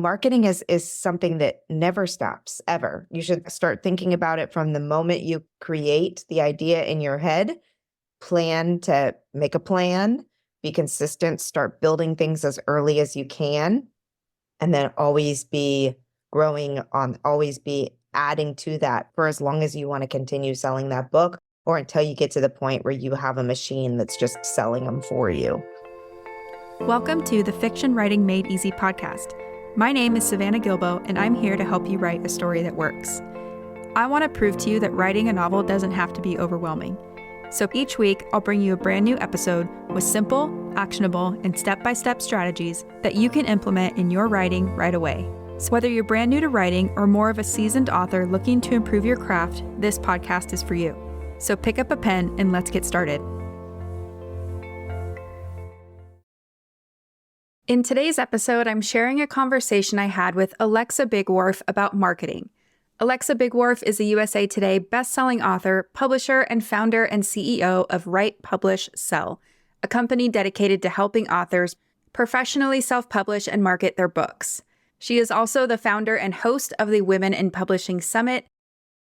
Marketing is something that never stops, ever. You should start thinking about it from the moment you create the idea in your head, plan to make a plan, be consistent, start building things as early as you can, and then always be growing on, always be adding to that for as long as you want to continue selling that book or until you get to the point where you have a machine that's just selling them for you. Welcome to the Fiction Writing Made Easy podcast. My name is Savannah Gilbo, and I'm here to help you write a story that works. I want to prove to you that writing a novel doesn't have to be overwhelming. So each week, I'll bring you a brand new episode with simple, actionable, and step-by-step strategies that you can implement in your writing right away. So whether you're brand new to writing or more of a seasoned author looking to improve your craft, this podcast is for you. So pick up a pen and let's get started. In today's episode, I'm sharing a conversation I had with Alexa Bigwarfe about marketing. Alexa Bigwarfe is a USA Today best-selling author, publisher, and founder and CEO of Write, Publish, Sell, a company dedicated to helping authors professionally self-publish and market their books. She is also the founder and host of the Women in Publishing Summit,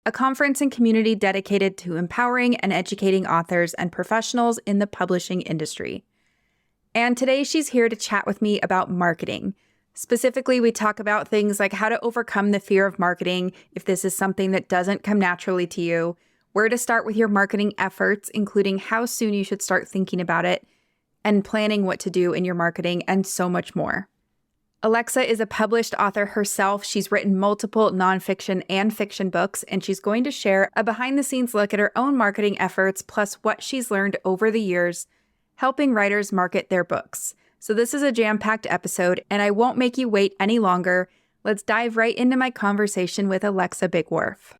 a conference and community dedicated to empowering and educating authors and professionals in the publishing industry. And today she's here to chat with me about marketing. Specifically, we talk about things like how to overcome the fear of marketing if this is something that doesn't come naturally to you, where to start with your marketing efforts, including how soon you should start thinking about it, and planning what to do in your marketing, and so much more. Alexa is a published author herself. She's written multiple nonfiction and fiction books, and she's going to share a behind-the-scenes look at her own marketing efforts, plus what she's learned over the years helping writers market their books. So this is a jam-packed episode, and I won't make you wait any longer. Let's dive right into my conversation with Alexa Bigwarfe.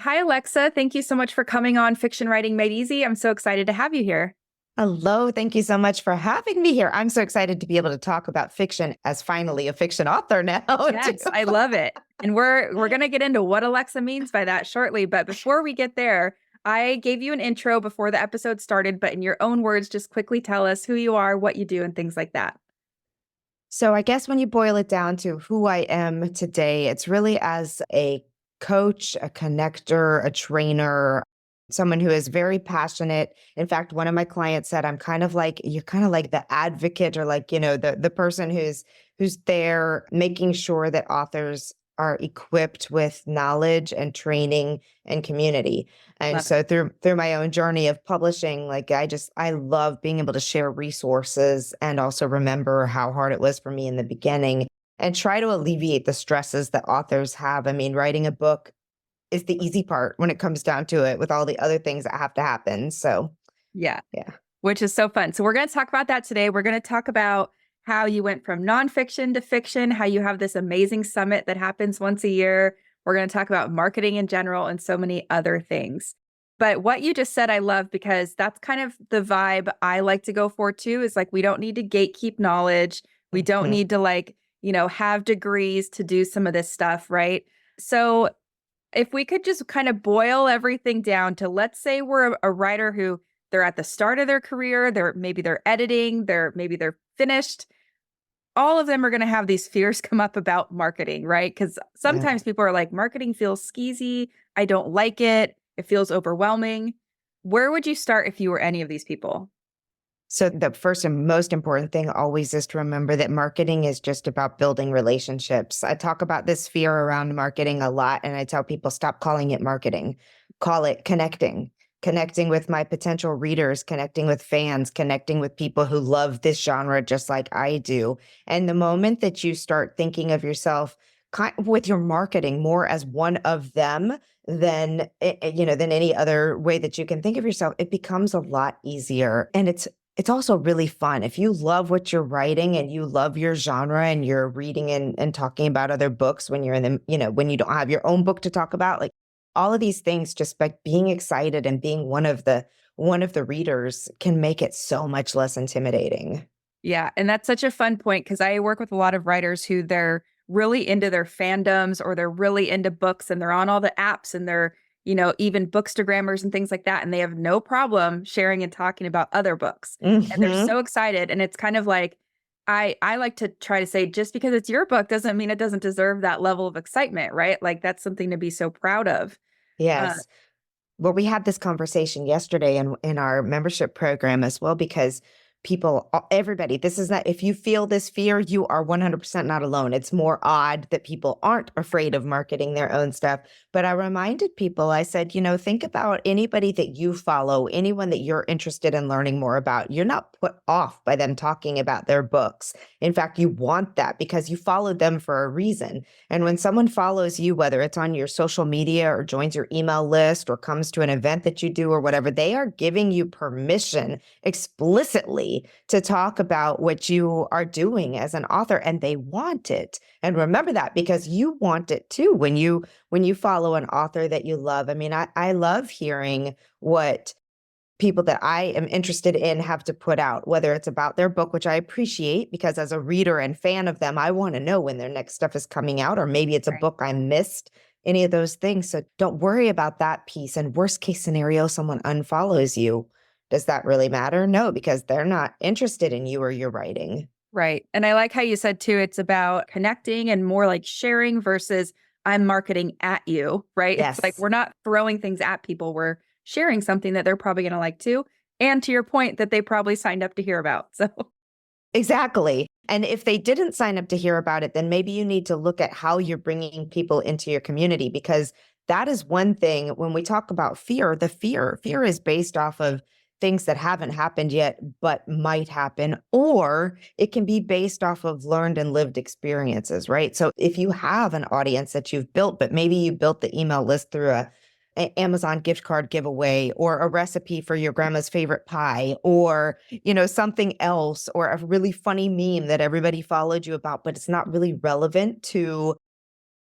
Hi, Alexa. Thank you so much for coming on Fiction Writing Made Easy. I'm so excited to have you here. Hello. Thank you so much for having me here. I'm so excited to be able to talk about fiction as finally a fiction author now. Yes, I love it. And we're going to get into what Alexa means by that shortly. But before we get there, I gave you an intro before the episode started, but in your own words, just quickly tell us who you are, what you do, and things like that. So I guess when you boil it down to who I am today, it's really as a coach, a connector, a trainer, someone who is very passionate. In fact, one of my clients said, you're kind of like the advocate or the person who's there making sure that authors are equipped with knowledge and training and community. And so through my own journey of publishing, I love being able to share resources and also remember how hard it was for me in the beginning and try to alleviate the stresses that authors have. I mean, writing a book is the easy part when it comes down to it with all the other things that have to happen. So yeah, which is so fun. So we're going to talk about that today. We're going to talk about how you went from nonfiction to fiction, how you have this amazing summit that happens once a year. We're going to talk about marketing in general and so many other things. But what you just said, I love because that's kind of the vibe I like to go for too, is like, we don't need to gatekeep knowledge. We don't need to have degrees to do some of this stuff, right? So if we could just kind of boil everything down to, let's say we're a writer who they're at the start of their career, maybe they're editing, maybe they're finished. All of them are going to have these fears come up about marketing, right? Because sometimes people are like, marketing feels skeezy. I don't like it. It feels overwhelming. Where would you start if you were any of these people? So the first and most important thing always is to remember that marketing is just about building relationships. I talk about this fear around marketing a lot, and I tell people, stop calling it marketing. Call it connecting with my potential readers, connecting with fans, connecting with people who love this genre just like I do. And the moment that you start thinking of yourself with your marketing more as one of them than any other way that you can think of yourself, it becomes a lot easier. And it's also really fun. If you love what you're writing and you love your genre and you're reading and talking about other books when you're in the, when you don't have your own book to talk about, like all of these things, just by being excited and being one of the readers can make it so much less intimidating. Yeah. And that's such a fun point because I work with a lot of writers who they're really into their fandoms or they're really into books and they're on all the apps and they're, even bookstagrammers and things like that. And they have no problem sharing and talking about other books. And they're so excited. And it's kind of like, I like to try to say just because it's your book doesn't mean it doesn't deserve that level of excitement, right? Like that's something to be so proud of. Uh, Yes. Well, we had this conversation yesterday in our membership program as well, because everybody, this is not, if you feel this fear, you are 100% not alone. It's more odd that people aren't afraid of marketing their own stuff. But I reminded people, I said, think about anybody that you follow, anyone that you're interested in learning more about. You're not put off by them talking about their books. In fact, you want that because you followed them for a reason. And when someone follows you, whether it's on your social media or joins your email list or comes to an event that you do or whatever, they are giving you permission explicitly to talk about what you are doing as an author, and they want it. And remember that, because you want it too when you follow an author that you love. I mean, I love hearing what people that I am interested in have to put out, whether it's about their book, which I appreciate because as a reader and fan of them, I want to know when their next stuff is coming out, or maybe it's a Right. book I missed, any of those things. So don't worry about that piece. And worst case scenario, someone unfollows you. Does that really matter? No, because they're not interested in you or your writing. Right. And I like how you said too, it's about connecting and more like sharing versus I'm marketing at you, right? It's like Yes. we're not throwing things at people. We're sharing something that they're probably going to like too. And to your point, that they probably signed up to hear about. So, Exactly. And if they didn't sign up to hear about it, then maybe you need to look at how you're bringing people into your community, because that is one thing when we talk about fear, fear is based off of things that haven't happened yet, but might happen, or it can be based off of learned and lived experiences, right? So if you have an audience that you've built, but maybe you built the email list through a Amazon gift card giveaway or a recipe for your grandma's favorite pie, or something else, or a really funny meme that everybody followed you about, but it's not really relevant to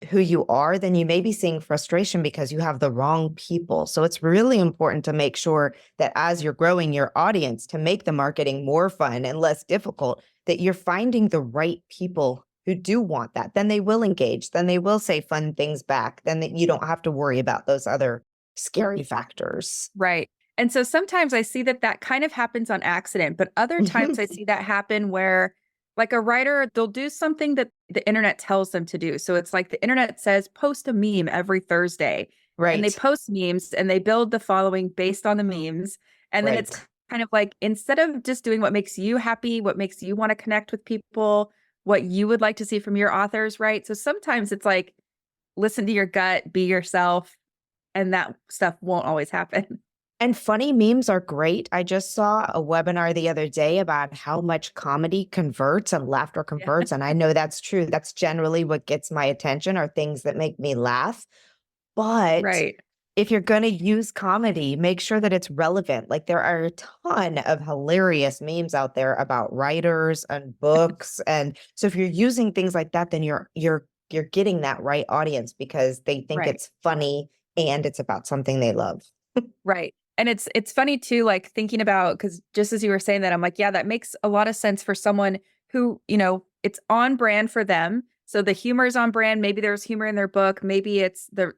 who you are, then you may be seeing frustration because you have the wrong people. So it's really important to make sure that as you're growing your audience, to make the marketing more fun and less difficult, that you're finding the right people who do want that. Then they will engage, then they will say fun things back, then you don't have to worry about those other scary factors. right. And so sometimes I see that that kind of happens on accident, but other times I see that happen where like a writer, they'll do something that the internet tells them to do. So it's like the internet says, post a meme every Thursday. And they Right, post memes and they build the following based on the memes. And then it's right. kind of like instead of just doing what makes you happy, what makes you want to connect with people, what you would like to see from your authors, right? So sometimes it's like listen to your gut, be yourself, and that stuff won't always happen. And funny memes are great. I just saw a webinar the other day about how much comedy converts and laughter Yeah. converts. And I know that's true. That's generally what gets my attention, are things that make me laugh. But Right. if you're going to use comedy, make sure that it's relevant. Like, there are a ton of hilarious memes out there about writers and books. And so if you're using things like that, then you're getting that right audience because they think Right. it's funny and it's about something they love. Right. And it's funny too, like thinking about because just as you were saying that, I'm like, yeah, that makes a lot of sense for someone who, it's on brand for them. So the humor is on brand. Maybe there's humor in their book. Maybe it's the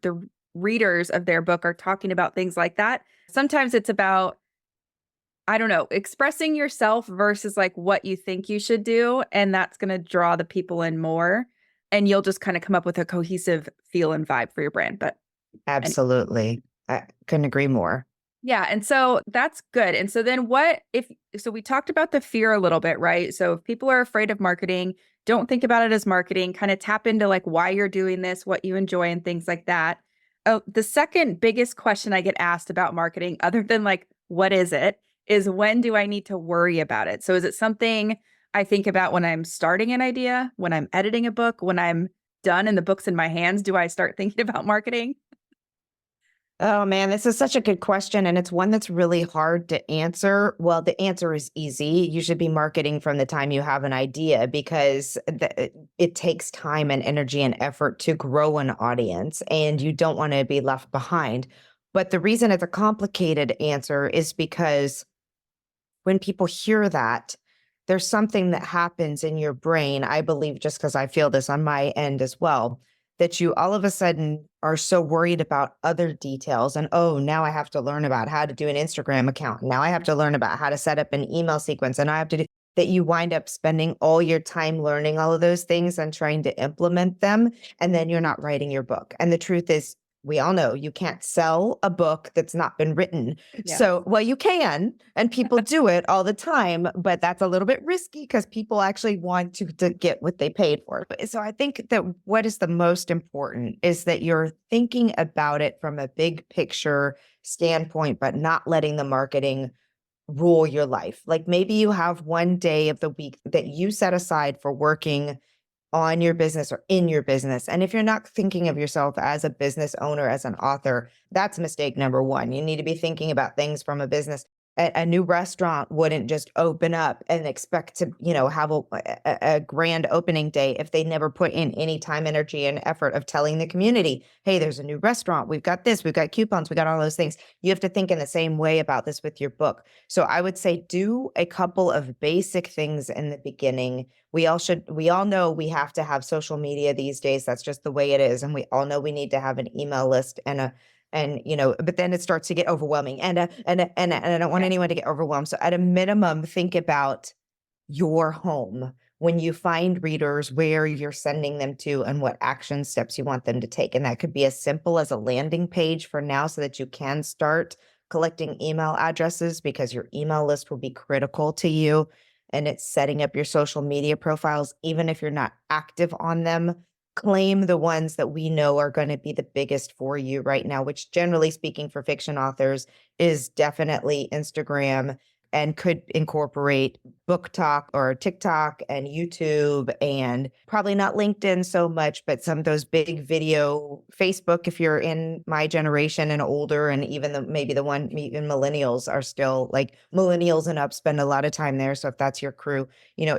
readers of their book are talking about things like that. Sometimes it's about, I don't know, expressing yourself versus like what you think you should do. And that's going to draw the people in more. And you'll just kind of come up with a cohesive feel and vibe for your brand. But anyway. Absolutely. I couldn't agree more. Yeah, and so that's good. And so then what if so we talked about the fear a little bit, right? So if people are afraid of marketing, don't think about it as marketing, kind of tap into like why you're doing this, what you enjoy and things like that. Oh, the second biggest question I get asked about marketing other than like what is when do I need to worry about it? So is it something I think about when I'm starting an idea, when I'm editing a book, when I'm done and the book's in my hands, do I start thinking about marketing? Oh man, this is such a good question. And it's one that's really hard to answer. Well, the answer is easy. You should be marketing from the time you have an idea, because it takes time and energy and effort to grow an audience, and you don't want to be left behind. But the reason it's a complicated answer is because when people hear that, there's something that happens in your brain, I believe, just because I feel this on my end as well, that you all of a sudden are so worried about other details. And oh, now I have to learn about how to do an Instagram account. Now I have to learn about how to set up an email sequence. And I have to do that you wind up spending all your time learning all of those things and trying to implement them, and then you're not writing your book. And the truth is, we all know you can't sell a book that's not been written. Yeah. So, well, you can, and people do it all the time, but that's a little bit risky because people actually want to get what they paid for. So I think that what is the most important is that you're thinking about it from a big picture standpoint, but not letting the marketing rule your life. Like maybe you have one day of the week that you set aside for working on your business or in your business. And if you're not thinking of yourself as a business owner, as an author, that's mistake number one. You need to be thinking about things from a business. A new restaurant wouldn't just open up and expect to, have a grand opening day if they never put in any time, energy, and effort of telling the community, hey, there's a new restaurant. We've got this, we've got coupons, we got all those things. You have to think in the same way about this with your book. So I would say do a couple of basic things in the beginning. We all know we have to have social media these days. That's just the way it is. And we all know we need to have an email list but then it starts to get overwhelming and I don't want anyone to get overwhelmed. So at a minimum, think about your home when you find readers, where you're sending them to and what action steps you want them to take. And that could be as simple as a landing page for now so that you can start collecting email addresses because your email list will be critical to you. And it's setting up your social media profiles, even if you're not active on them. Claim the ones that we know are going to be the biggest for you right now, which generally speaking for fiction authors is definitely Instagram and could incorporate Book Talk or TikTok and YouTube and probably not LinkedIn so much, but some of those big video, Facebook, if you're in my generation and older, and even even millennials are still like millennials and up spend a lot of time there. So if that's your crew,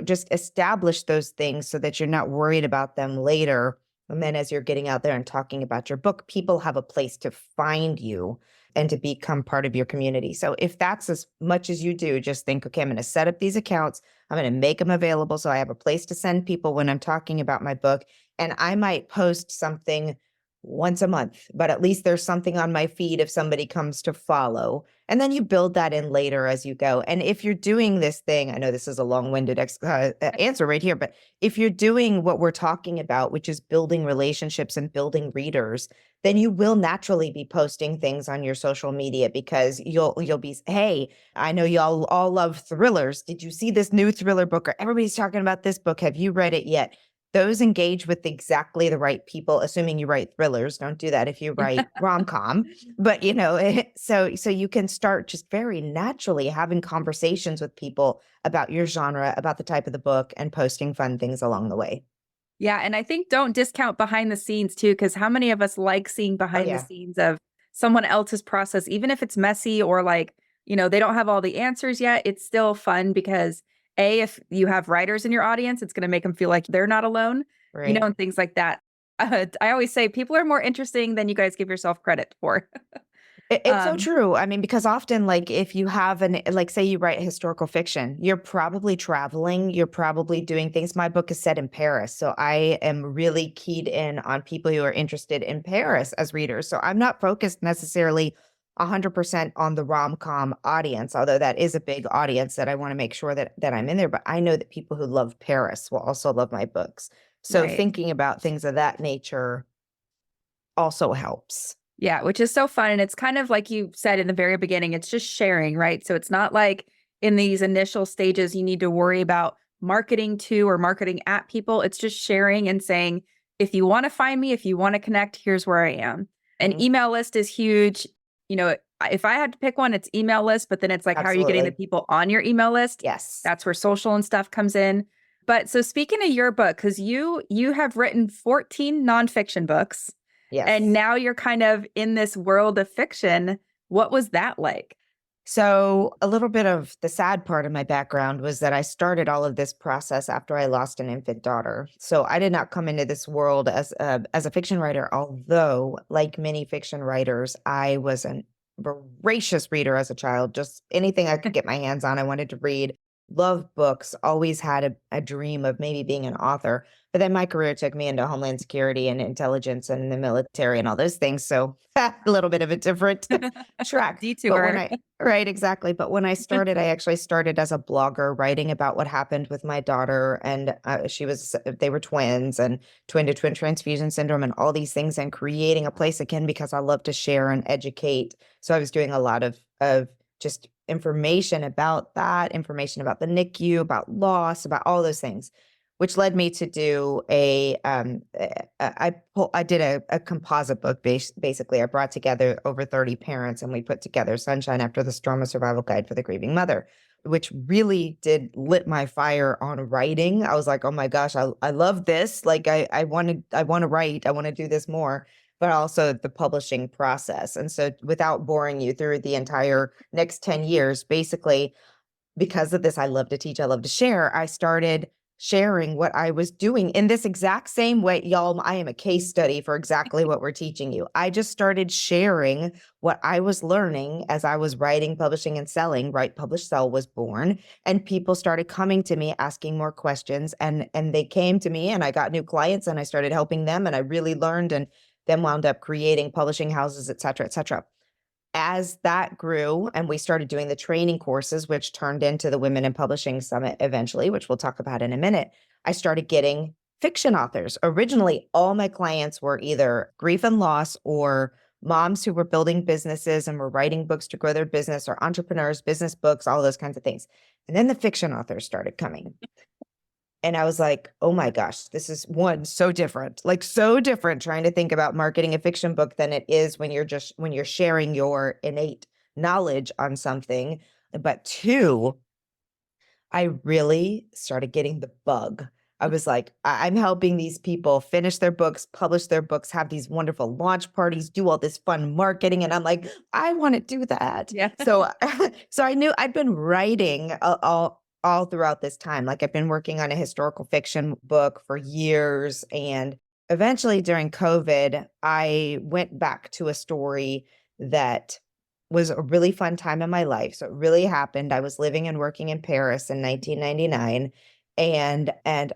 just establish those things so that you're not worried about them later. And then as you're getting out there and talking about your book, people have a place to find you and to become part of your community. So if that's as much as you do, just think, okay, I'm going to set up these accounts. I'm going to make them available so I have a place to send people when I'm talking about my book. And I might post something once a month, but at least there's something on my feed if somebody comes to follow. And then you build that in later as you go. And if you're doing this thing, I know this is a long-winded answer right here, but if you're doing what we're talking about, which is building relationships and building readers, then you will naturally be posting things on your social media because you'll be, hey, I know y'all all love thrillers. Did you see this new thriller book? Or everybody's talking about this book. Have you read it yet? Those engage with exactly the right people, assuming you write thrillers. Don't do that if you write rom-com. But, so you can start just very naturally having conversations with people about your genre, about the type of the book, and posting fun things along the way. Yeah. And I think don't discount behind the scenes too, because how many of us like seeing behind the scenes of someone else's process, even if it's messy or like, they don't have all the answers yet, it's still fun because if you have writers in your audience, it's going to make them feel like they're not alone, Right. And things like that. I always say people are more interesting than you guys give yourself credit for. It's so true. I mean, because often, like, if you have say you write historical fiction, you're probably traveling, you're probably doing things. My book is set in Paris. So I am really keyed in on people who are interested in Paris as readers. So I'm not focused necessarily 100% on the rom-com audience, although that is a big audience that I want to make sure that I'm in there. But I know that people who love Paris will also love my books. So thinking about things of that nature also helps. Yeah, which is so fun. And it's kind of like you said in the very beginning, it's just sharing, right? So it's not like in these initial stages, you need to worry about marketing to or marketing at people. It's just sharing and saying, if you want to find me, if you want to connect, here's where I am. An email list is huge. If I had to pick one, it's email list, but then it's like, how are you getting the people on your email list? Yes. That's where social and stuff comes in. But so speaking of your book, because you have written 14 nonfiction books. Yes. And now you're kind of in this world of fiction. What was that like? So a little bit of the sad part of my background was that I started all of this process after I lost an infant daughter. So I did not come into this world as a fiction writer, although like many fiction writers, I was a voracious reader as a child. Just anything I could get my hands on, I wanted to read. loved books, always had a dream of maybe being an author. But then my career took me into Homeland Security and intelligence and the military and all those things. So a little bit of a different track. But Detour. right, exactly. But when I started, I actually started as a blogger writing about what happened with my daughter. And they were twins and twin to twin transfusion syndrome and all these things, and creating a place again because I love to share and educate. So I was doing a lot of just information about that, information about the NICU, about loss, about all those things, which led me to do I did a composite book. Basically, I brought together over 30 parents and we put together Sunshine After the Storm, a survival guide for the grieving mother, which really did lit my fire on writing. I was like, oh my gosh, I love this. Like I want to write, I want to do this more, but also the publishing process. And so without boring you through the entire next 10 years, basically, because of this, I love to teach, I love to share. I started sharing what I was doing in this exact same way. Y'all, I am a case study for exactly what we're teaching you. I just started sharing what I was learning as I was writing, publishing, and selling. Write, Publish, Sell was born. And people started coming to me, asking more questions. And they came to me and I got new clients and I started helping them. And I really learned and then wound up creating publishing houses, et cetera, et cetera. As that grew and we started doing the training courses, which turned into the Women in Publishing Summit eventually, which we'll talk about in a minute, I started getting fiction authors. Originally, all my clients were either grief and loss or moms who were building businesses and were writing books to grow their business, or entrepreneurs, business books, all those kinds of things. And then the fiction authors started coming. And I was like, oh my gosh, this is so different, like so different trying to think about marketing a fiction book than it is when you're sharing your innate knowledge on something. But two, I really started getting the bug. I was like, I'm helping these people finish their books, publish their books, have these wonderful launch parties, do all this fun marketing. And I'm like, I want to do that. Yeah. So, so I knew I'd been writing all throughout this time. Like I've been working on a historical fiction book for years. And eventually during COVID, I went back to a story that was a really fun time in my life. So it really happened. I was living and working in Paris in 1999. And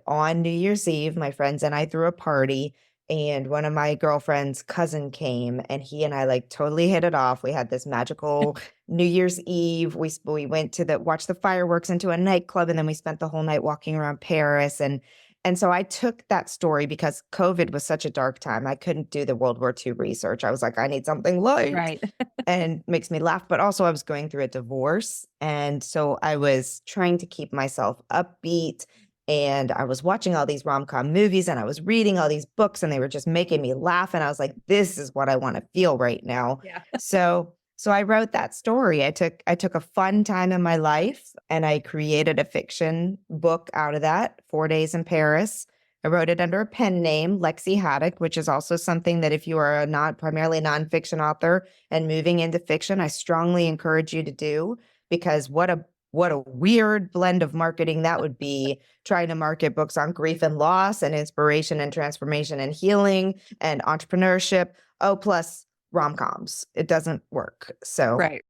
on New Year's Eve, my friends and I threw a party, and one of my girlfriend's cousin came, and he and I like totally hit it off. We had this magical New Year's Eve. We went to watch the fireworks into a nightclub, and then we spent the whole night walking around Paris. And so I took that story because COVID was such a dark time. I couldn't do the World War II research. I was like, I need something light. Right. And makes me laugh. But also I was going through a divorce. And so I was trying to keep myself upbeat. And I was watching all these rom-com movies and I was reading all these books and they were just making me laugh. And I was like, this is what I want to feel right now. Yeah. So I wrote that story. I took a fun time in my life and I created a fiction book out of that, 4 Days in Paris. I wrote it under a pen name, Lexi Haddock, which is also something that if you are a primarily nonfiction author and moving into fiction, I strongly encourage you to do, because what a weird blend of marketing that would be, trying to market books on grief and loss and inspiration and transformation and healing and entrepreneurship. Oh, plus rom-coms. It doesn't work. So Right.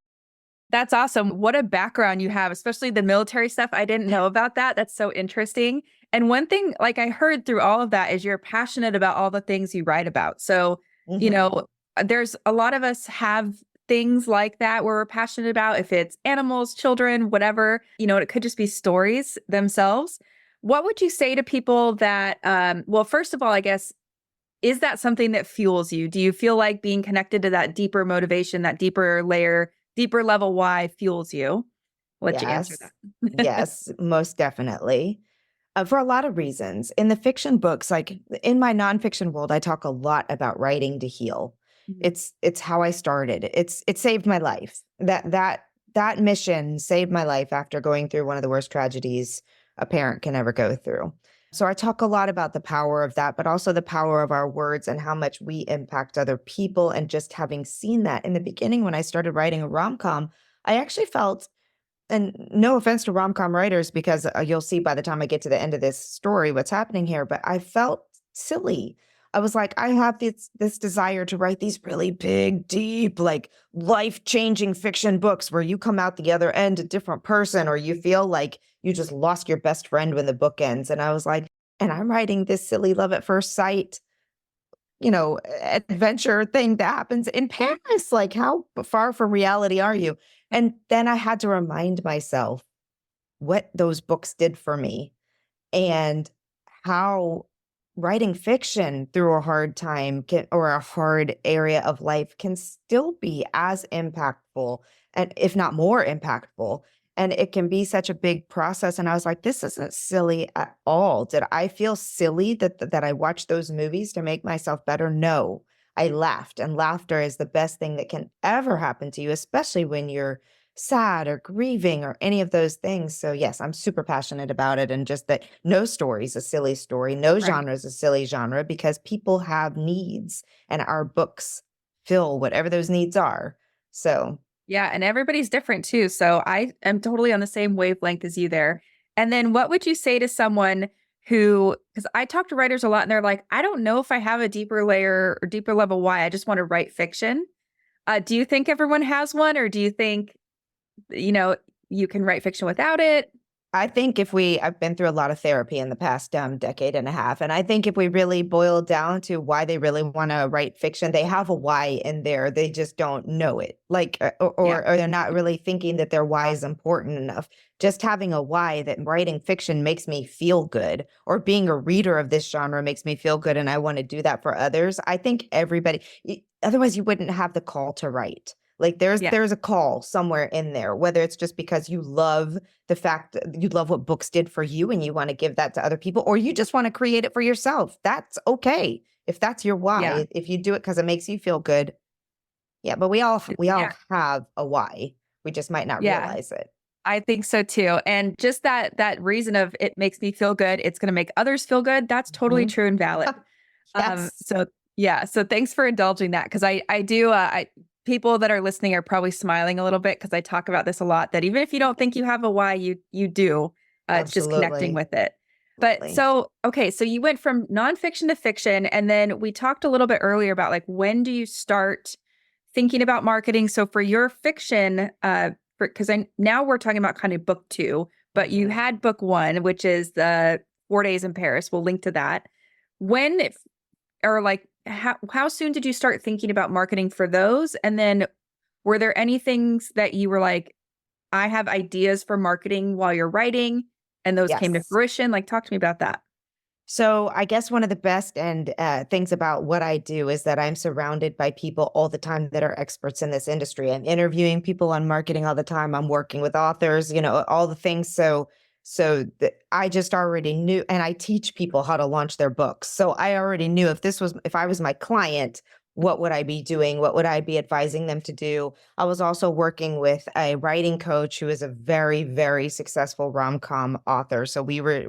That's awesome. What a background you have, especially the military stuff. I didn't know about that. That's so interesting. And one thing, like I heard through all of that, is you're passionate about all the things you write about. So, you know, there's a lot of us have things like that where we're passionate about, if it's animals, children, whatever, it could just be stories themselves. What would you say to people that, well, first of all, I guess, is that something that fuels you? Do you feel like being connected to that deeper motivation, that deeper layer, deeper level why fuels you? I'll let you answer that. Yes, most definitely. For a lot of reasons. In the fiction books, like in my nonfiction world, I talk a lot about writing to heal. It's how I started. It saved my life. That mission saved my life after going through one of the worst tragedies a parent can ever go through. So I talk a lot about the power of that, but also the power of our words and how much we impact other people. And just having seen that in the beginning, when I started writing a rom-com, I actually felt, and no offense to rom-com writers, because you'll see by the time I get to the end of this story what's happening here, but I felt silly. I was like, I have this desire to write these really big, deep, like life-changing fiction books where you come out the other end a different person, or you feel like you just lost your best friend when the book ends. And I was like, and I'm writing this silly love at first sight, adventure thing that happens in Paris. Like, how far from reality are you? And then I had to remind myself what those books did for me and how writing fiction through a hard time or a hard area of life can still be as impactful, and if not more impactful. And it can be such a big process. And I was like, this isn't silly at all. Did I feel silly that I watched those movies to make myself better? No, I laughed. And laughter is the best thing that can ever happen to you, especially when you're sad or grieving or any of those things. So yes, I'm super passionate about it, and just that no story is a silly story, no Right. genre is a silly genre, because people have needs and our books fill whatever those needs are. So Yeah, and everybody's different too. So I am totally on the same wavelength as you there. And then what would you say to someone who, because I talk to writers a lot and they're like, I don't know if I have a deeper layer or deeper level why. I just want to write fiction. Do you think everyone has one, or do you think, you know, you can write fiction without it? I think I've been through a lot of therapy in the past decade and a half. And I think if we really boil down to why they really want to write fiction, they have a why in there. They just don't know it. Like, Yeah. or they're not really thinking that their why is important enough. Just having a why that writing fiction makes me feel good, or being a reader of this genre makes me feel good, and I want to do that for others. I think otherwise you wouldn't have the call to write. Like Yeah. there's a call somewhere in there, whether it's just because you love the fact that you love what books did for you and you want to give that to other people, or you just want to create it for yourself. That's okay. If that's your Yeah. why, if you do it because it makes you feel good. Yeah, but we all Yeah. have a why. We just might not Yeah. realize it. I think so too. And just that reason of it makes me feel good, it's going to make others feel good. That's totally Mhm. true and valid. Yes, So yeah, so thanks for indulging that, because I do I people that are listening are probably smiling a little bit because I talk about this a lot, that even if you don't think you have a why, you do. It's just connecting absolutely. with it. But Absolutely. so okay, so you went from nonfiction to fiction, and then we talked a little bit earlier about like when do you start thinking about marketing? So for your fiction, because I now we're talking about kind of book two, but you Mhm. had book one, which is the 4 Days in Paris. We'll link to that. When or like how soon did you start thinking about marketing for those? And then were there any things that you were like, I have ideas for marketing while you're writing, and those came to Yes. fruition? Like, talk to me about that. So I guess one of the best and things about what I do is that I'm surrounded by people all the time that are experts in this industry. I'm interviewing people on marketing all the time. I'm working with authors, all the things. I just already knew, and I teach people how to launch their books. So I already knew if I was my client, what would I be doing? What would I be advising them to do? I was also working with a writing coach who is a very, very successful rom-com author. So we were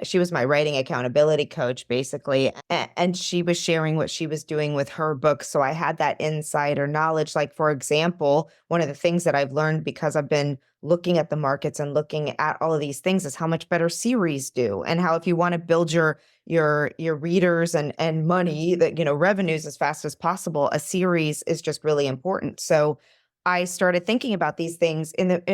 she was my writing accountability coach basically, and she was sharing what she was doing with her book, so I had that insider knowledge. Like, for example, one of the things that I've learned because I've been looking at the markets and looking at all of these things is how much better series do, and how if you want to build your readers and money, that revenues as fast as possible, a series is just really important. So I started thinking about these things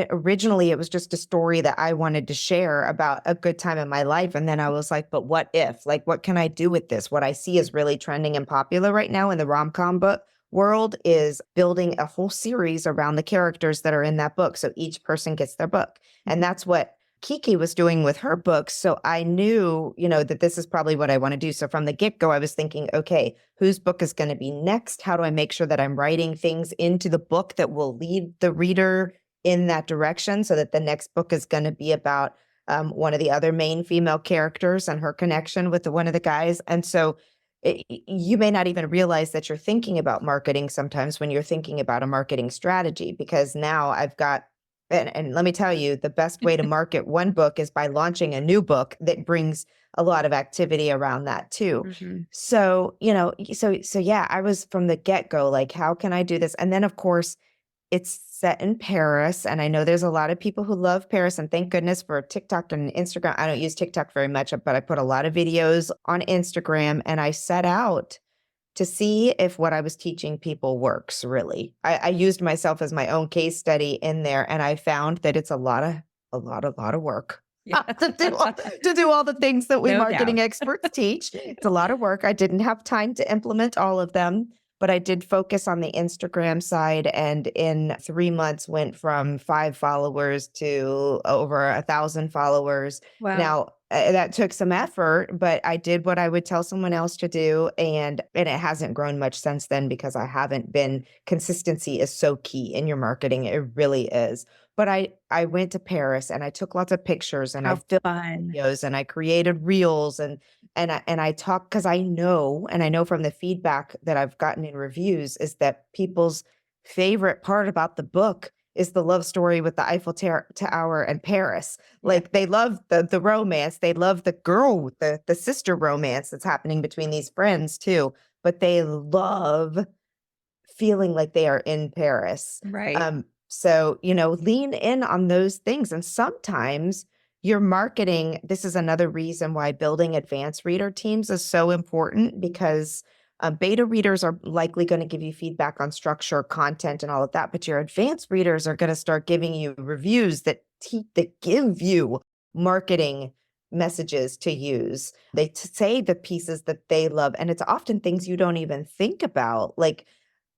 originally it was just a story that I wanted to share about a good time in my life. And then I was like, but what if, like, what can I do with this? What I see is really trending and popular right now in the rom-com book world is building a whole series around the characters that are in that book. So each person gets their book. And that's what Kiki was doing with her books. So I knew, that this is probably what I want to do. So from the get-go, I was thinking, okay, whose book is going to be next? How do I make sure that I'm writing things into the book that will lead the reader in that direction, so that the next book is going to be about one of the other main female characters and her connection with one of the guys. And so you may not even realize that you're thinking about marketing sometimes when you're thinking about a marketing strategy, because now I've got and let me tell you, the best way to market one book is by launching a new book that brings a lot of activity around that too. Mhm. So, yeah, I was from the get-go like, how can I do this? And then of course, It's set in Paris, and I know there's a lot of people who love Paris, and thank goodness for TikTok and Instagram. I don't use TikTok very much, but I put a lot of videos on Instagram, and I set out to see if what I was teaching people works, really. I used myself as my own case study in there, and I found that it's a lot of work. Yeah. To do all the things that we No marketing doubt. experts teach. It's a lot of work. I didn't have time to implement all of them, but I did focus on the Instagram side, and in 3 months went from 5 followers to over 1,000 followers. Wow. Now, that took some effort, but I did what I would tell someone else to do, and it hasn't grown much since then because I haven't been consistency is so key in your marketing. It really is. But I went to Paris and I took lots of pictures and I How filmed fun. videos and I created reels and I talk because I know from the feedback that I've gotten in reviews is that people's favorite part about the book is the love story with the Eiffel Tower and Paris. Yeah. Like they love the romance, they love the girl, the sister romance that's happening between these friends too, but they love feeling like they are in Paris. Right. So, lean in on those things. And sometimes your marketing, this is another reason why building advanced reader teams is so important because beta readers are likely going to give you feedback on structure, content, and all of that. But your advanced readers are going to start giving you reviews that give you marketing messages to use. They say the pieces that they love, and it's often things you don't even think about. Like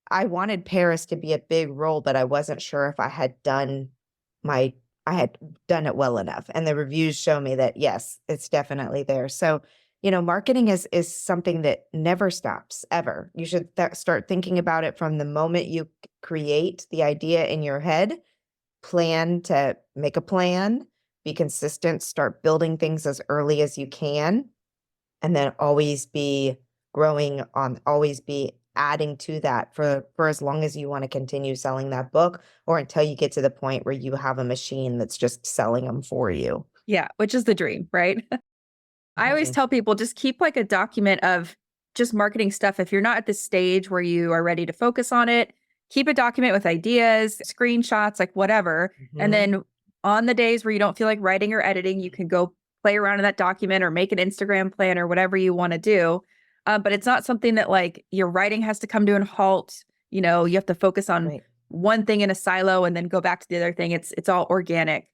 I wanted Paris to be a big role, but I wasn't sure if my I had done it well enough. And the reviews show me that yes, it's definitely there. So, marketing is something that never stops ever. You should start thinking about it from the moment you create the idea in your head, plan to make a plan, be consistent, start building things as early as you can, and then always be always be adding to that for as long as you want to continue selling that book or until you get to the point where you have a machine that's just selling them for you. Yeah, which is the dream, right? I always Mhm. tell people just keep like a document of just marketing stuff. If you're not at the stage where you are ready to focus on it, keep a document with ideas, screenshots, like whatever. And Mhm. then on the days where you don't feel like writing or editing, you can go play around in that document or make an Instagram plan or whatever you want to do. But it's not something that like your writing has to come to a halt. You have to focus on Right. one thing in a silo and then go back to the other thing. It's all organic.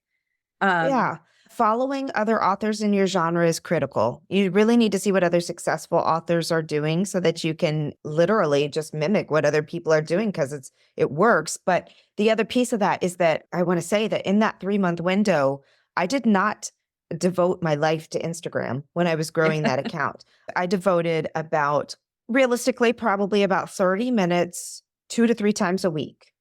Um, Yeah. Following other authors in your genre is critical. You really need to see what other successful authors are doing so that you can literally just mimic what other people are doing because it works. But the other piece of that is that I want to say that in that 3-month window, I did not devote my life to Instagram when I was growing that account. I devoted realistically, probably about 30 minutes, 2 to 3 times a week.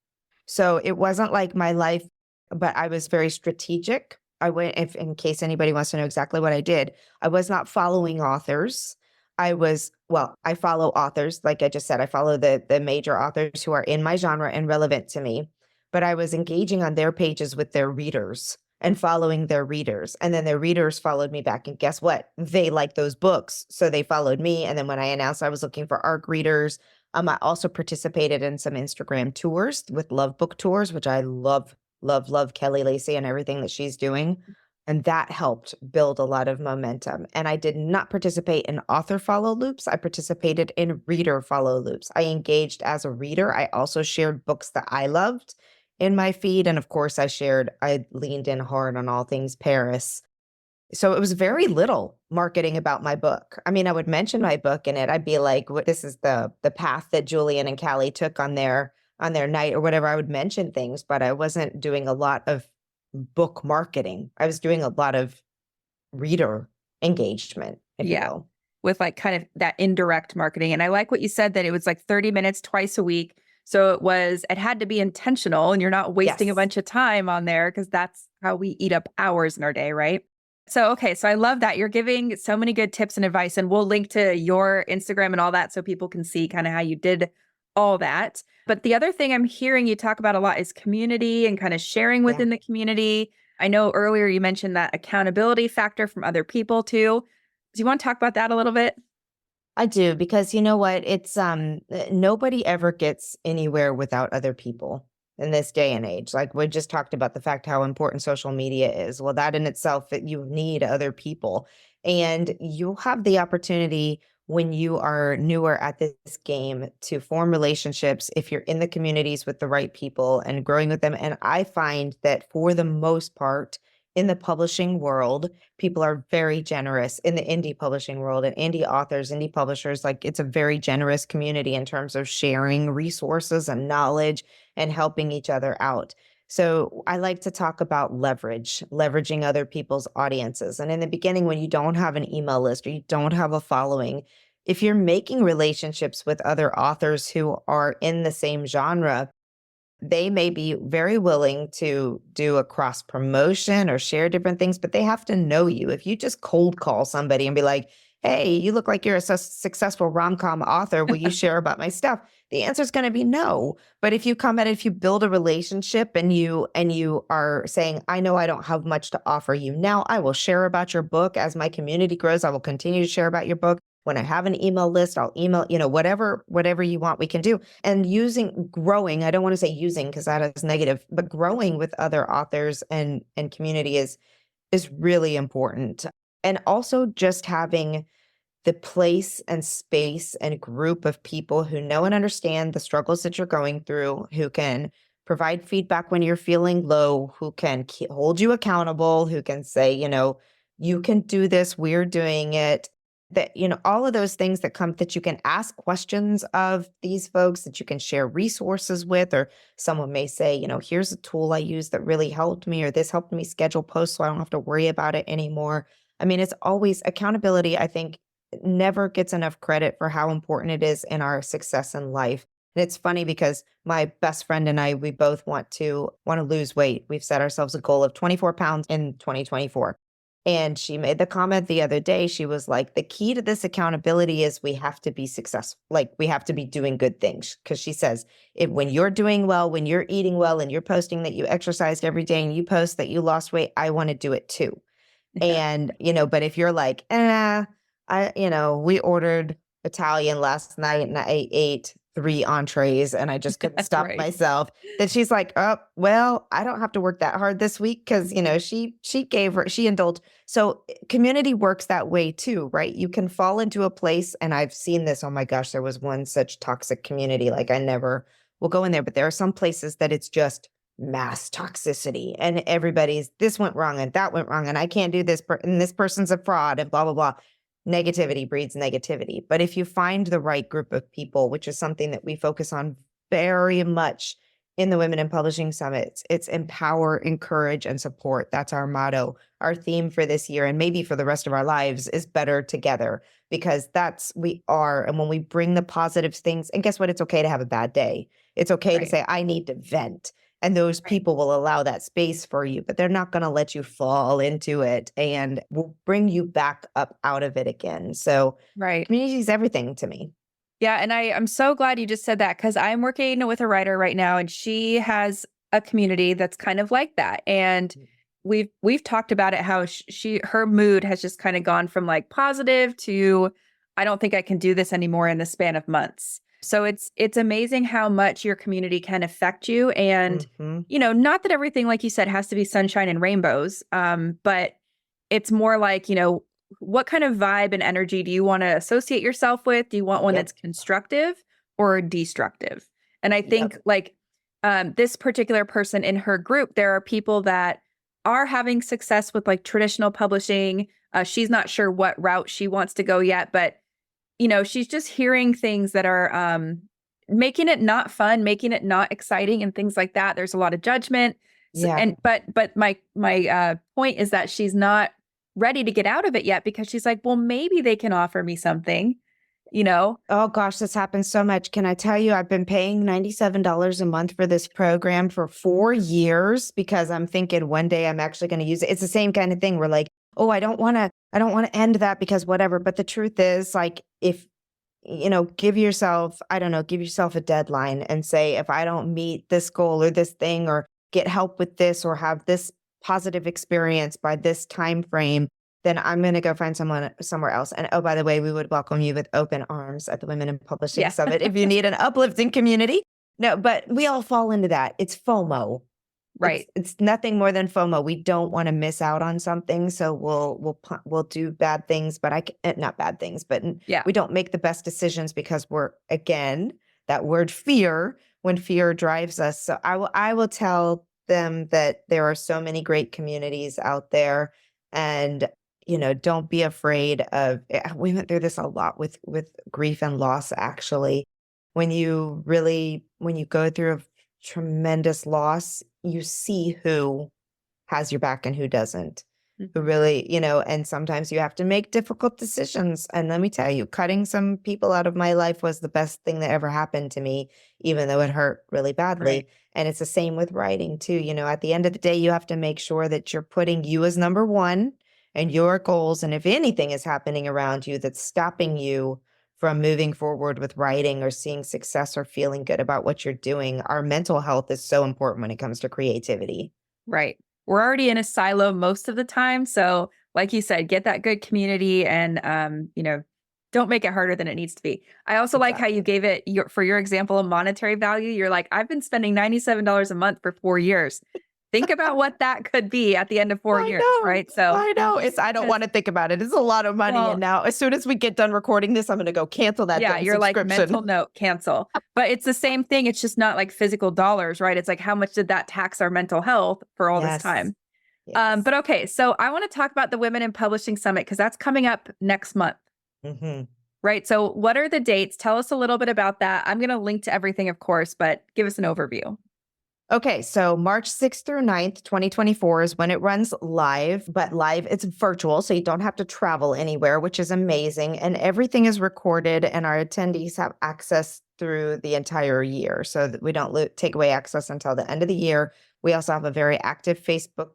So it wasn't like my life, but I was very strategic. I went, if in case anybody wants to know exactly what I did, I was not following authors. I follow authors. Like I just said, I follow the major authors who are in my genre and relevant to me, but I was engaging on their pages with their readers and following their readers. And then their readers followed me back. And guess what? They like those books. So they followed me. And then when I announced I was looking for ARC readers, I also participated in some Instagram tours with Love Book Tours, which I love, love, love Kelly Lacey and everything that she's doing. And that helped build a lot of momentum. And I did not participate in author follow loops. I participated in reader follow loops. I engaged as a reader. I also shared books that I loved in my feed. And of course, I leaned in hard on all things Paris. So it was very little marketing about my book. I mean, I would mention my book in it. I'd be like, this is the path that Julian and Callie took on their night or whatever." I would mention things, but I wasn't doing a lot of book marketing. I was doing a lot of reader engagement, if you yeah. will. With like kind of that indirect marketing. And I like what you said that it was like 30 minutes twice a week. So it had to be intentional and you're not wasting a Yes. bunch of time on there because that's how we eat up hours in our day, right? So, okay. So I love that you're giving so many good tips and advice, and we'll link to your Instagram and all that so people can see kind of how you did all that. But the other thing I'm hearing you talk about a lot is community and kind of sharing Yeah. within the community. I know earlier you mentioned that accountability factor from other people too. Do you want to talk about that a little bit? I do because you know what? It's nobody ever gets anywhere without other people. in this day and age. Like we just talked about the fact how important social media is. Well, that in itself, that you need other people. And you'll have the opportunity when you are newer at this game to form relationships if you're in the communities with the right people and growing with them. And I find that for the most part, in the publishing world, people are very generous in the indie publishing world and indie authors, indie publishers. Like it's a very generous community in terms of sharing resources and knowledge and helping each other out. So I like to talk about leveraging other people's audiences. And in the beginning, when you don't have an email list or you don't have a following, if you're making relationships with other authors who are in the same genre, they may be very willing to do a cross promotion or share different things, but they have to know you. If you just cold call somebody and be like, hey, you look like you're a successful rom-com author, will you share about my stuff? The answer is going to be no. But if you come at it, if you build a relationship and you are saying, I know I don't have much to offer you now, I will share about your book as my community grows. I will continue to share about your book. When I have an email list, I'll email, whatever you want, we can do. And growing, I don't want to say using because that is negative, but growing with other authors and community is really important. And also just having the place and space and group of people who know and understand the struggles that you're going through, who can provide feedback when you're feeling low, who can hold you accountable, who can say, you can do this, we're doing it. That, all of those things that come that you can ask questions of these folks, that you can share resources with, or someone may say, here's a tool I use that really helped me, or this helped me schedule posts so I don't have to worry about it anymore. I mean, it's always accountability, I think, never gets enough credit for how important it is in our success in life. And it's funny because my best friend and I, we both want to lose weight. We've set ourselves a goal of 24 pounds in 2024. And she made the comment the other day. She was like, the key to this accountability is we have to be successful. Like we have to be doing good things. Cause she says, when you're doing well, when you're eating well, and you're posting that you exercised every day and you post that you lost weight, I want to do it too. Yeah. And, but if you're like, we ordered Italian last night and I ate 3 entrees and I just couldn't stop Right. myself. Then she's like, oh, well, I don't have to work that hard this week because, she indulged. So community works that way too, right? You can fall into a place, and I've seen this. Oh my gosh, there was one such toxic community. Like I never will go in there, but there are some places that it's just mass toxicity and everybody's this went wrong and that went wrong and I can't do this and this person's a fraud and blah blah blah. Negativity breeds negativity. But if you find the right group of people, which is something that we focus on very much in the Women in Publishing Summits, it's empower, encourage, and support. That's our motto. Our theme for this year, and maybe for the rest of our lives, is better together, because we are. And when we bring the positive things, and guess what? It's okay to have a bad day. It's okay to say, I need to vent. And those people will allow that space for you, but they're not going to let you fall into it and will bring you back up out of it again. So Right. community is everything to me. Yeah. And I'm so glad you just said that, because I'm working with a writer right now, and she has a community that's kind of like that. And we've talked about it, how her mood has just kind of gone from like positive to, I don't think I can do this anymore, in the span of months. So it's amazing how much your community can affect you. And, not that everything, like you said, has to be sunshine and rainbows. But it's more like, what kind of vibe and energy do you want to associate yourself with? Do you want one that's constructive or destructive? And I think this particular person in her group, there are people that are having success with like traditional publishing. She's not sure what route she wants to go yet, but she's just hearing things that are making it not fun, making it not exciting, and things like that. There's a lot of judgment. But my point is that she's not ready to get out of it yet, because she's like, well, maybe they can offer me something, Oh gosh, this happens so much. Can I tell you, I've been paying $97 a month for this program for 4 years because I'm thinking one day I'm actually going to use it. It's the same kind of thing. We're like, oh, I don't want to end that because whatever. But the truth is, like, if, give yourself a deadline and say, if I don't meet this goal or this thing or get help with this or have this positive experience by this time frame, then I'm going to go find someone somewhere else. And oh, by the way, we would welcome you with open arms at the Women in Publishing Summit if you need an uplifting community. No, but we all fall into that. It's FOMO. Right. It's nothing more than FOMO. We don't want to miss out on something, so we'll do bad things, but not bad things, but Yeah. we don't make the best decisions because we're, again, that word fear, when fear drives us. So I will tell them that there are so many great communities out there, and don't be afraid of. We went through this a lot with grief and loss, actually. When you go through a tremendous loss, you see who has your back and who doesn't. Who Mhm. really, and sometimes you have to make difficult decisions. And let me tell you, cutting some people out of my life was the best thing that ever happened to me, even though it hurt really Right. badly. And it's the same with writing too. At the end of the day, you have to make sure that you're putting you as number one and your goals. And if anything is happening around you that's stopping you from moving forward with writing or seeing success or feeling good about what you're doing, our mental health is so important when it comes to creativity. Right. We're already in a silo most of the time. So, like you said, get that good community and, don't make it harder than it needs to be. I also like how you Exactly. gave it for your example, a monetary value. You're like, I've been spending $97 a month for 4 years. Think about what that could be at the end of 4 years, I know. right? So, I know. I don't just, want to think about it. It's a lot of money. And well, now, as soon as we get done recording this, I'm going to go cancel that yeah, damn you're like mental subscription. note, cancel. But it's the same thing. It's just not like physical dollars, right? It's like, how much did that tax our mental health for all this Yes. time? Yes. But okay, so I want to talk about the Women in Publishing Summit because that's coming up next month, Hmm. right? So, what are the dates? Tell us a little bit about that. I'm going to link to everything, of course, but give us an overview. Okay, so March 6th through 9th, 2024 is when it runs live, but live, it's virtual, so you don't have to travel anywhere, which is amazing. And everything is recorded, and our attendees have access through the entire year so that we don't take away access until the end of the year. We also have a very active Facebook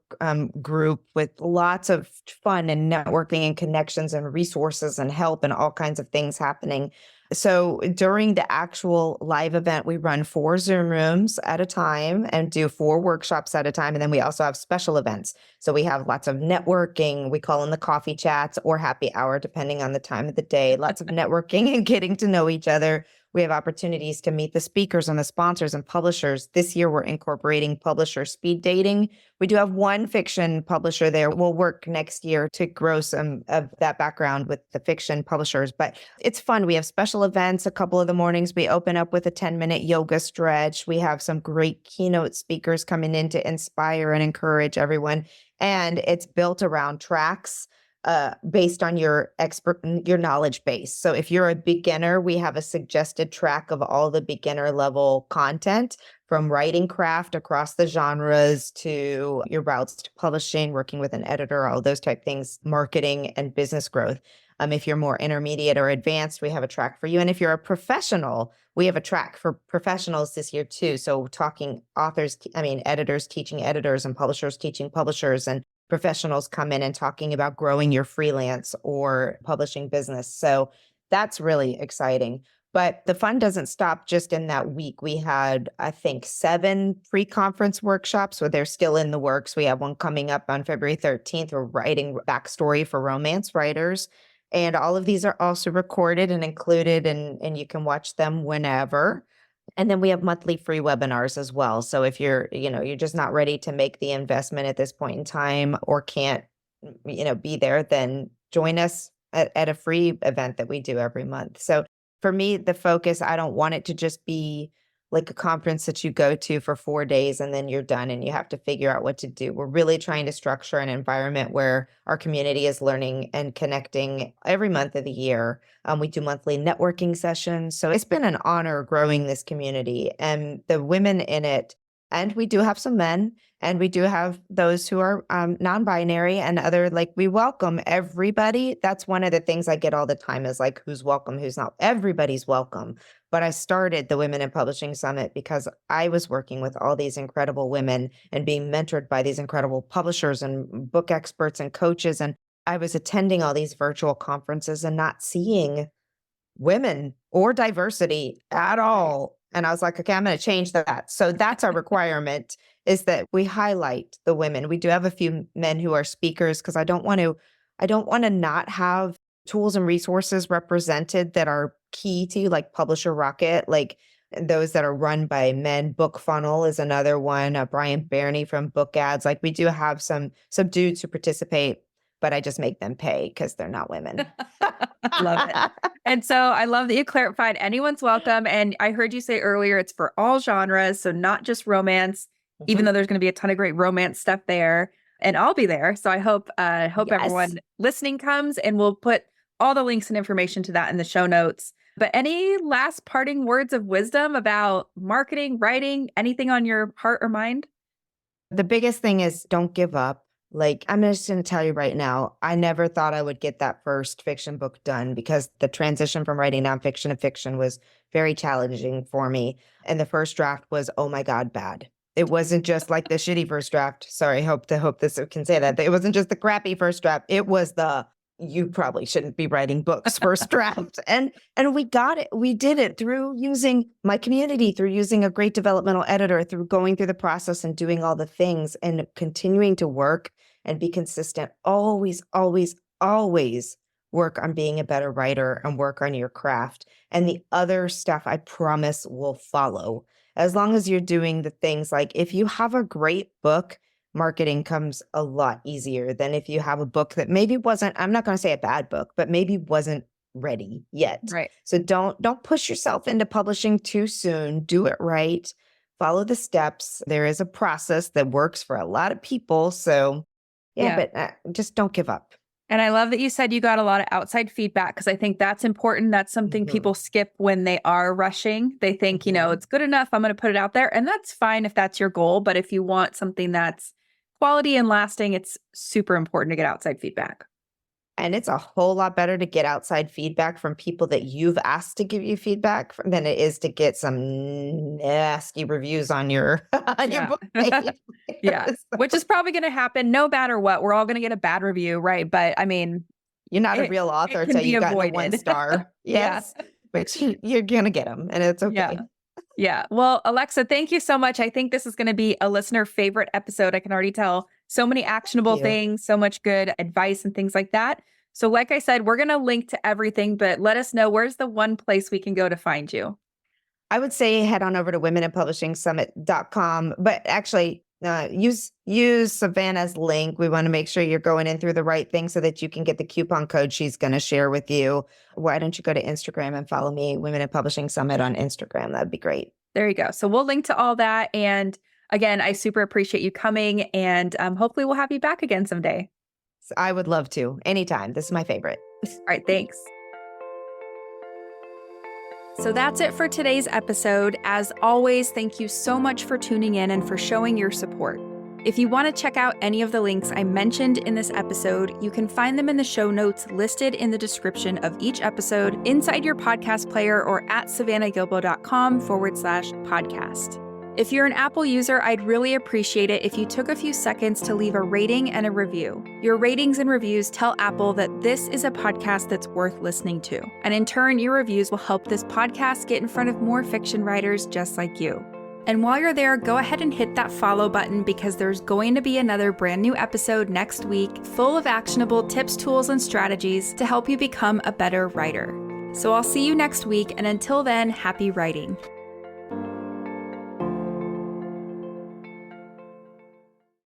group with lots of fun and networking and connections and resources and help and all kinds of things happening. So during the actual live event, we run 4 Zoom rooms at a time and do 4 workshops at a time. And then we also have special events. So we have lots of networking. We call them the coffee chats or happy hour, depending on the time of the day. Lots of networking and getting to know each other. We have opportunities to meet the speakers and the sponsors and publishers. This year, we're incorporating publisher speed dating. We do have one fiction publisher there. We'll work next year to grow some of that background with the fiction publishers. But it's fun. We have special events. A couple of the mornings, we open up with a 10-minute yoga stretch. We have some great keynote speakers coming in to inspire and encourage everyone. And it's built around tracks based on your knowledge base. So if you're a beginner, we have a suggested track of all the beginner level content from writing craft across the genres to your routes to publishing, working with an editor, all those type things, marketing and business growth. If you're more intermediate or advanced, we have a track for you. And if you're a professional, we have a track for professionals this year too. So talking editors teaching editors and publishers teaching publishers, and professionals come in and talking about growing your freelance or publishing business. So that's really exciting. But the fun doesn't stop just in that week. We had, I think, 7 pre-conference workshops where they're still in the works. We have one coming up on February 13th. We're writing backstory for romance writers. And all of these are also recorded and included, and you can watch them whenever. And then we have monthly free webinars as well. So if you're just not ready to make the investment at this point in time or can't, be there, then join us at a free event that we do every month. So for me, the focus, I don't want it to just be like a conference that you go to for 4 days and then you're done and you have to figure out what to do. We're really trying to structure an environment where our community is learning and connecting every month of the year. We do monthly networking sessions. So it's been an honor growing this community and the women in it. And we do have some men, and we do have those who are non-binary and other, like, we welcome everybody. That's one of the things I get all the time is like, who's welcome, who's not. Everybody's welcome. But I started the Women in Publishing Summit because I was working with all these incredible women and being mentored by these incredible publishers and book experts and coaches. And I was attending all these virtual conferences and not seeing women or diversity at all. And I was like, okay, I'm going to change that. So that's our requirement, is that we highlight the women. We do have a few men who are speakers because I don't want to not have tools and resources represented that are key to, like Publisher Rocket. Like those that are run by men. Book Funnel is another one. Brian Barney from Book Ads. Like we do have some dudes who participate, but I just make them pay because they're not women. Love it. And so I love that you clarified anyone's welcome. And I heard you say earlier, it's for all genres. So not just romance, even though there's going to be a ton of great romance stuff there. And I'll be there. So I hope Yes. everyone listening comes, and we'll put all the links and information to that in the show notes. But any last parting words of wisdom about marketing, writing, anything on your heart or mind? The biggest thing is don't give up. Like, I'm just going to tell you right now, I never thought I would get that first fiction book done because the transition from writing nonfiction to fiction was very challenging for me. And the first draft was, oh my God, bad. It wasn't just like the shitty first draft. Sorry, hope this can say that. It wasn't just the crappy first draft. It was the you probably shouldn't be writing books first draft. And we got it. We did it through using my community, through using a great developmental editor, through going through the process and doing all the things and continuing to work and be consistent. Always, always, always work on being a better writer and work on your craft. And the other stuff, I promise, will follow. As long as you're doing the things like if you have a great book, marketing comes a lot easier than if you have a book that maybe wasn't, I'm not going to say a bad book, but maybe wasn't ready yet. Right. So don't push yourself into publishing too soon. Do it right. Follow the steps. There is a process that works for a lot of people. So but just don't give up. And I love that you said you got a lot of outside feedback, because I think that's important. That's something people skip when they are rushing. They think, it's good enough, I'm going to put it out there. And that's fine if that's your goal. But if you want something that's quality and lasting, it's super important to get outside feedback. And it's a whole lot better to get outside feedback from people that you've asked to give you feedback from than it is to get some nasty reviews on your your book page. Which is probably going to happen no matter what. We're all going to get a bad review, right? But I mean, you're not a real author until you've gotten a 1-star. Yes, but you're going to get them, and it's okay. Yeah. Well, Alexa, thank you so much. I think this is going to be a listener favorite episode. I can already tell. So many actionable things, so much good advice and things like that. So like I said, we're going to link to everything, but let us know, where's the one place we can go to find you? I would say head on over to womeninpublishingsummit.com, but actually use Savannah's link. We want to make sure you're going in through the right thing so that you can get the coupon code she's going to share with you. Why don't you go to Instagram and follow me, Women in Publishing Summit on Instagram? That'd be great. There you go. So we'll link to all that. And again, I super appreciate you coming, and hopefully we'll have you back again someday. I would love to. Anytime. This is my favorite. All right. Thanks. So that's it for today's episode. As always, thank you so much for tuning in and for showing your support. If you want to check out any of the links I mentioned in this episode, you can find them in the show notes listed in the description of each episode inside your podcast player or at savannahgilbo.com/podcast. If you're an Apple user, I'd really appreciate it if you took a few seconds to leave a rating and a review. Your ratings and reviews tell Apple that this is a podcast that's worth listening to. And in turn, your reviews will help this podcast get in front of more fiction writers just like you. And while you're there, go ahead and hit that follow button, because there's going to be another brand new episode next week full of actionable tips, tools, and strategies to help you become a better writer. So I'll see you next week, and until then, happy writing.